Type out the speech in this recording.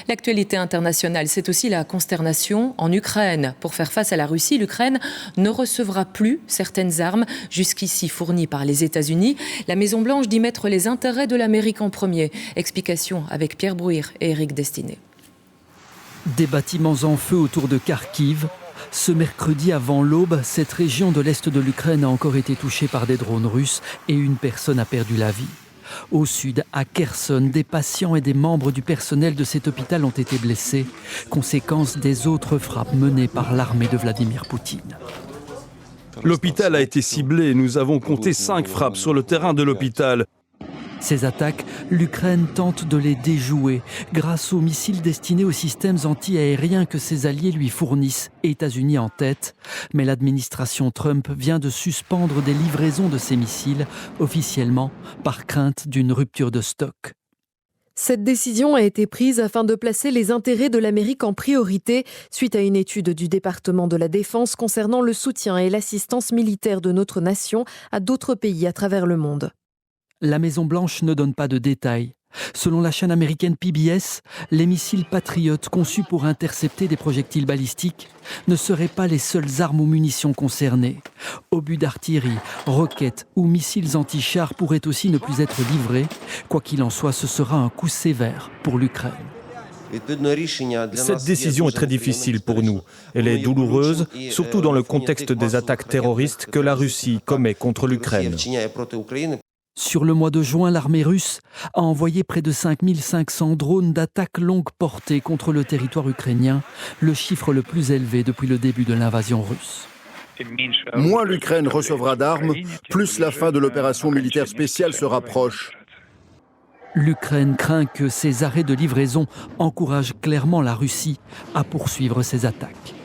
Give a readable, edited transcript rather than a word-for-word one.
L'actualité internationale, c'est aussi la consternation en Ukraine. Pour faire face à la Russie, l'Ukraine ne recevra plus certaines armes jusqu'ici fournies par les États-Unis. La Maison-Blanche dit mettre les intérêts de l'Amérique en premier. Explication avec Pierre Brouir et Éric Destiné. Des bâtiments en feu autour de Kharkiv. Ce mercredi avant l'aube, cette région de l'est de l'Ukraine a encore été touchée par des drones russes et une personne a perdu la vie. Au sud, à Kherson, des patients et des membres du personnel de cet hôpital ont été blessés, conséquence des autres frappes menées par l'armée de Vladimir Poutine. L'hôpital a été ciblé. Nous avons compté 5 frappes sur le terrain de l'hôpital. Ces attaques, l'Ukraine tente de les déjouer grâce aux missiles destinés aux systèmes anti-aériens que ses alliés lui fournissent, États-Unis en tête. Mais l'administration Trump vient de suspendre des livraisons de ces missiles, officiellement par crainte d'une rupture de stock. Cette décision a été prise afin de placer les intérêts de l'Amérique en priorité suite à une étude du département de la Défense concernant le soutien et l'assistance militaire de notre nation à d'autres pays à travers le monde. La Maison-Blanche ne donne pas de détails. Selon la chaîne américaine PBS, les missiles Patriot conçus pour intercepter des projectiles balistiques ne seraient pas les seules armes ou munitions concernées. Obus d'artillerie, roquettes ou missiles anti-chars pourraient aussi ne plus être livrés. Quoi qu'il en soit, ce sera un coup sévère pour l'Ukraine. Cette décision est très difficile pour nous. Elle est douloureuse, surtout dans le contexte des attaques terroristes que la Russie commet contre l'Ukraine. Sur le mois de juin, l'armée russe a envoyé près de 5500 drones d'attaque longue portée contre le territoire ukrainien, le chiffre le plus élevé depuis le début de l'invasion russe. Moins l'Ukraine recevra d'armes, plus la fin de l'opération militaire spéciale se rapproche. L'Ukraine craint que ces arrêts de livraison encouragent clairement la Russie à poursuivre ses attaques.